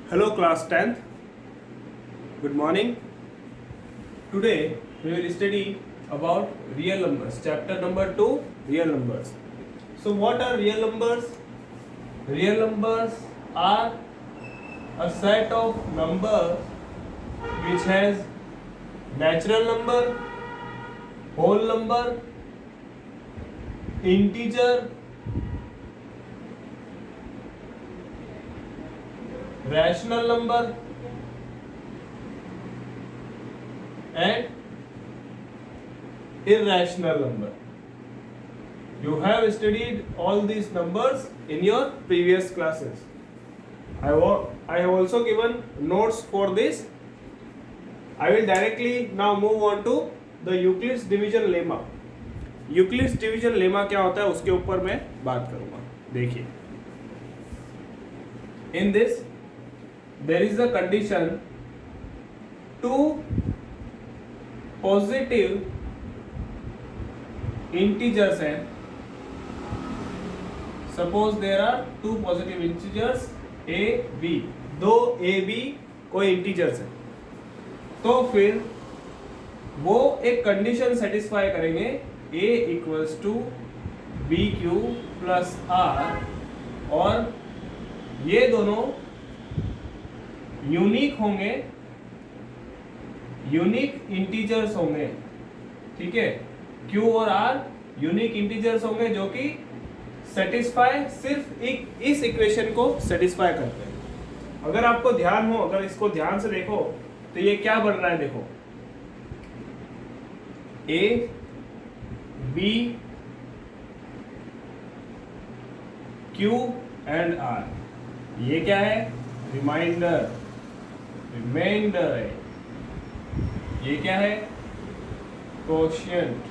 Hello class 10th. Good morning. Today we will study about real numbers. Chapter number 2, real numbers. So what are real numbers? Real numbers are a set of numbers which has natural number, whole number, integer, rational number and irrational number. You have studied all these numbers in your previous classes. I have also given notes for this. I will directly now move on to the Euclid's division lemma. Euclid's division lemma क्या होता है उसके ऊपर मैं बात करूंगा. देखिए, in this there is a condition two positive integers हैं. Suppose there are two positive integers a b, दो a b कोई इंटीजर्स हैं, तो फिर वो एक कंडीशन सेटिस्फाई करेंगे a equals to b q plus r, और ये दोनों यूनिक होंगे, यूनिक इंटीजर्स होंगे. ठीक है, q और r यूनिक इंटीजर्स होंगे जो कि सेटिस्फाई सिर्फ एक इस इक्वेशन को सेटिस्फाई करते हैं. अगर आपको ध्यान हो, अगर इसको ध्यान से देखो तो ये क्या बन रहा है. देखो, a b q and r, ये क्या है, रिमाइंडर, रिमाइंडर है. ये क्या है, quotient,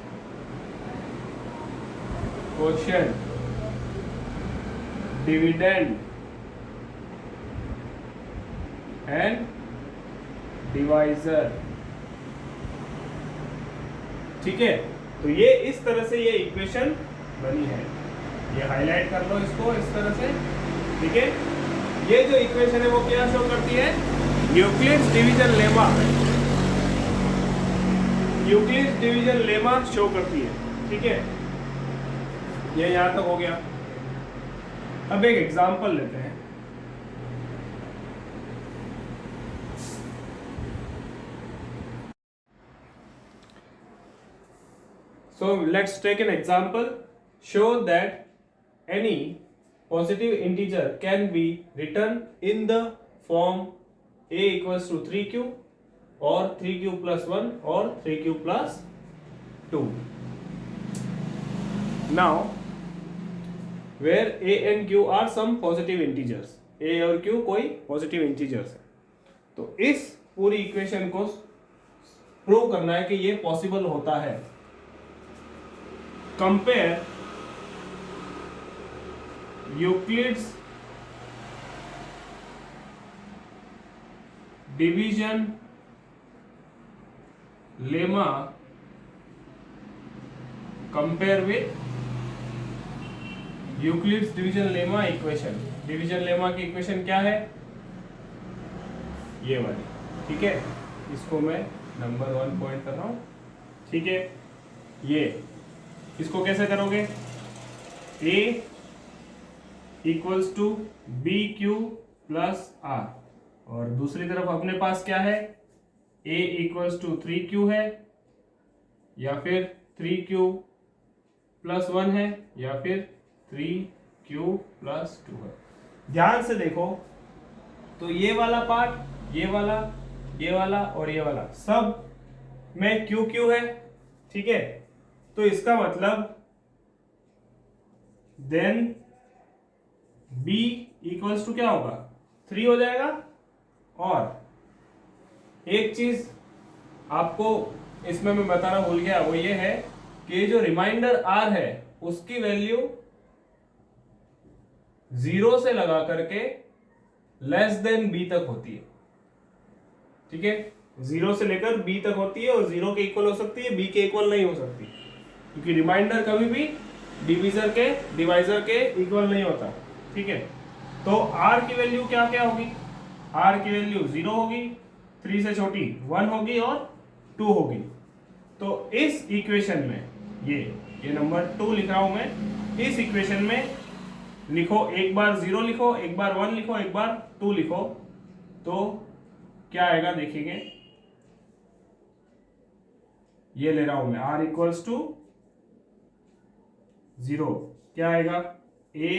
quotient, dividend and divisor. ठीक है, तो ये इस तरह से ये इक्वेशन बनी है. ये हाईलाइट कर लो इसको इस तरह से. ठीक है, ये जो इक्वेशन है वो क्या शो करती है, Euclid's division lemma, Euclid's division lemma show करती है. ठीक है, ये यहां तक हो गया. अब एक एग्जांपल लेते हैं. So let's take an example. Show that any positive integer can be written in the form a equals to 3q or 3q plus 1 or 3q plus 2. Now where a and q are some positive integers, a और q कोई positive integers है, तो इस पूरी equation को prove करना है कि ये पॉसिबल होता है. Compare Euclid's division lemma compare with Euclid's division lemma equation. Division lemma की इक्वेशन क्या है, ये वाली. ठीक है, इसको मैं नंबर 1 पॉइंट कर रहा हूं. ठीक है, ये इसको कैसे करोगे, a equals to b q plus r, और दूसरी तरफ अपने पास क्या है, a इक्वल्स टू 3q है, या फिर 3q प्लस 1 है, या फिर 3q प्लस 2 है. ध्यान से देखो तो ये वाला पार्ट, ये वाला, ये वाला और ये वाला सब में q q है. ठीक है, तो इसका मतलब देन b इक्वल्स टू क्या होगा, 3 हो जाएगा. और एक चीज आपको इसमें मैं बताना भूल गया, वो ये है कि जो रिमाइंडर r है उसकी वैल्यू 0 से लगा करके लेस देन b तक होती है. ठीक है, 0 से लेकर b तक होती है, और 0 के इक्वल हो सकती है, b के इक्वल नहीं हो सकती, क्योंकि रिमाइंडर कभी भी डिवीजर के डिवाइजर के इक्वल नहीं होता. ठीक है, तो r की वैल्यू क्या क्या होगी, r की वैल्यू 0 होगी, 3 से छोटी 1 होगी और 2 होगी। तो इस इक्वेशन में ये नंबर 2 लिख रहा हूं मैं। इस इक्वेशन में लिखो, एक बार 0 लिखो, एक बार 1 लिखो, एक बार 2 लिखो, तो क्या आएगा देखेंगे। ये ले रहा हूं मैं r इक्वल्स टू 0, क्या आएगा a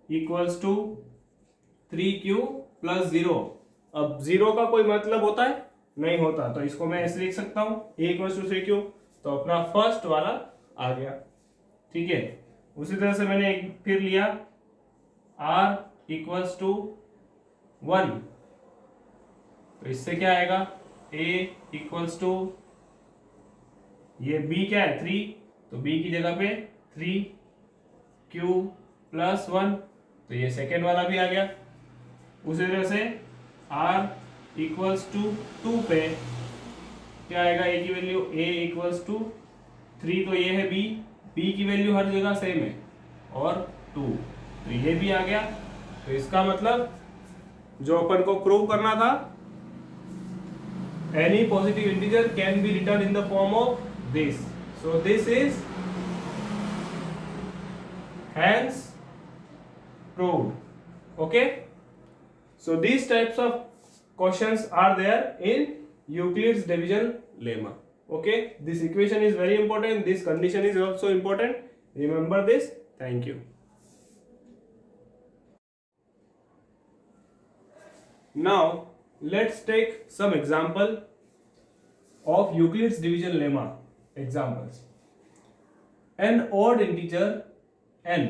equals to 3q plus 0। अब 0 का कोई मतलब होता है? नहीं होता, तो इसको मैं ऐसे लिख सकता हूं a इक्वल्स टू 3q। तो अपना फर्स्ट वाला आ गया, ठीक है। उसी तरह से मैंने एक फिर लिया r इक्वल्स टू 1, तो इससे क्या आएगा a इक्वल्स टू, ये b क्या है 3, तो b की जगह पे 3q प्लस 1, तो ये सेकेंड वाला भी आ गया। उसी तरह से r इक्वल्स टू 2 पे क्या आएगा, a की वैल्यू a इक्वल्स टू 3, तो ये है b की वैल्यू हर जगह सेम है, और 2, तो ये भी आ गया। तो इसका मतलब जो अपन को प्रूव करना था, any positive integer can be written in the form of this, so this is hence proved. Okay, so these types of questions are there in Euclid's division lemma. Okay, this equation is very important, this condition is also important, remember this. Thank you. Now let's take some example of Euclid's division lemma examples. An odd integer n,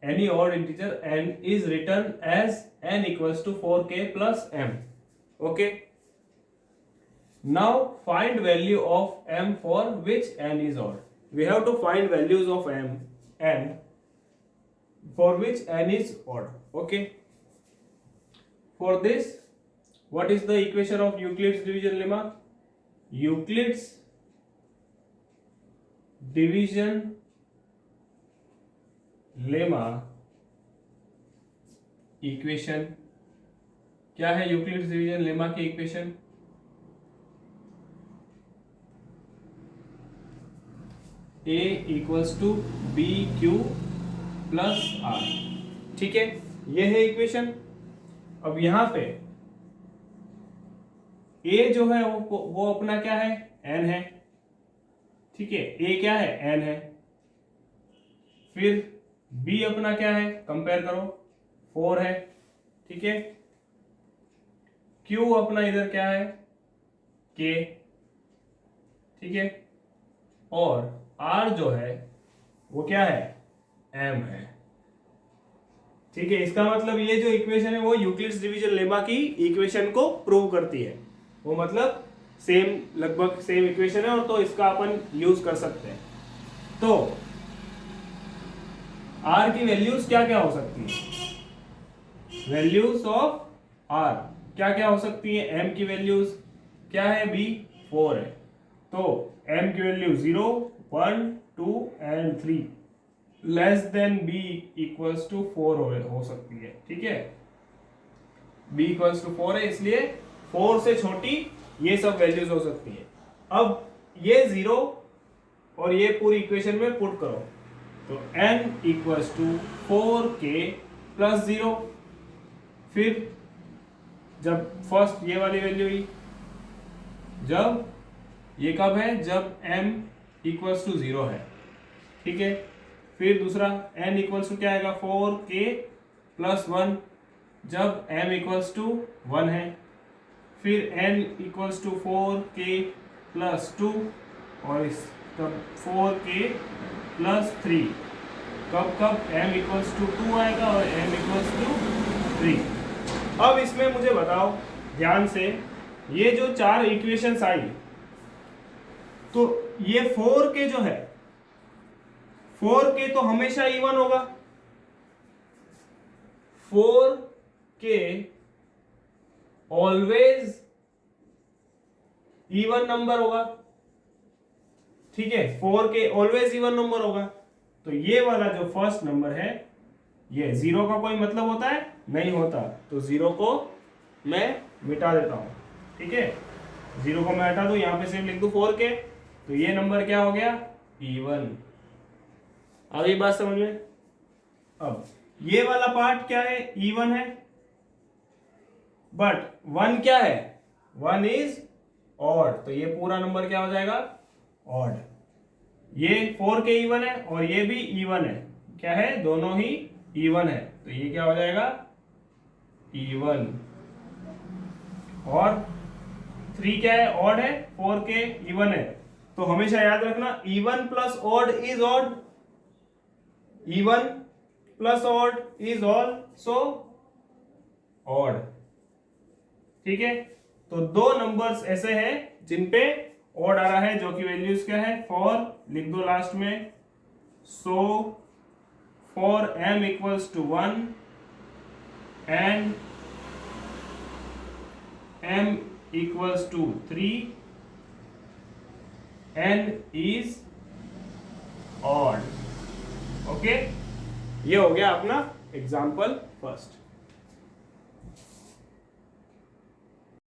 any odd integer n is written as n equals to 4k plus m. Okay, now find value of m for which n is odd. We have to find values of n for which n is odd. Okay, for this, what is the equation of Euclid's division lemma? Euclid's division lemma equation क्या है? Euclid's division lemma की equation a equals to b q plus r, ठीक है, ये है equation. अब यहां पे a जो है वो अपना क्या है, n है, ठीक है, a क्या है, n है। फिर b अपना क्या है, कंपेयर करो, 4 है, ठीक है। q अपना इधर क्या है, k, ठीक है, और r जो है वो क्या है, m है, ठीक है। इसका मतलब ये जो इक्वेशन है वो यूक्लिड्स डिवीजन लेमा की इक्वेशन को प्रूव करती है, वो मतलब सेम, लगभग सेम इक्वेशन है, और तो इसका अपन यूज कर सकते हैं। तो r की वैल्यूज क्या क्या हो सकती है, वैल्यूज ऑफ r क्या क्या हो सकती है, m की वैल्यूज क्या है, b 4 है, तो m की value 0 1 2 and 3 less than b equals to 4 हो सकती है, ठीक है। b इक्वल्स टू 4 है, इसलिए 4 से छोटी ये सब वैल्यूज हो सकती है। अब ये 0 और ये पूरी इक्वेशन में पुट करो, तो n equals to 4k plus 0। फिर जब फर्स्ट ये वाली वैल्यू हुई, जब ये कब है, जब m इक्वल्स टू 0 है, ठीक है। फिर दूसरा n इक्वल्स टू क्या आएगा, 4k प्लस 1, जब m इक्वल्स टू 1 है। फिर n equals to 4k plus 2, और इस तब 4k प्लस 3, कब कब m इक्वल्स टू 2 आएगा और m इक्वल्स टू 3। अब इसमें मुझे बताओ ध्यान से, ये जो 4 इक्वेशंस आई, तो ये 4k जो है, 4k तो हमेशा इवन होगा, 4k ऑलवेज इवन नंबर होगा, ठीक है, 4k ऑलवेज इवन नंबर होगा। तो ये वाला जो फर्स्ट नंबर है, ये 0 का कोई मतलब होता है, नहीं होता, तो 0 को मैं मिटा देता हूँ, ठीक है। 0 को मैं हटा दूं, यहाँ पे सिर्फ लिख दूं 4k, तो ये नंबर क्या हो गया, इवन। आ गई बात समझ में। अब ये वाला पार्ट क्या है, इवन है, बट 1 क्या है, 1 इज ऑड, तो ये पूरा नंबर क्या हो जाएगा, ऑड। ये 4k इवन है और ये भी इवन है, क्या है, दोनों ही इवन है, तो ये क्या हो जाएगा, इवन। और 3 क्या है, ऑड है, 4k इवन है, तो हमेशा याद रखना even plus odd is odd, even plus odd is also odd, ठीक है। तो दो नंबर्स ऐसे हैं जिनपे ऑड आ रहा है, जो कि वैल्यूज क्या है, फॉर लिख दो लास्ट में, so for m equals to 1 and m equals to 3 n is odd. Okay, ये हो गया अपना एग्जाम्पल फर्स्ट।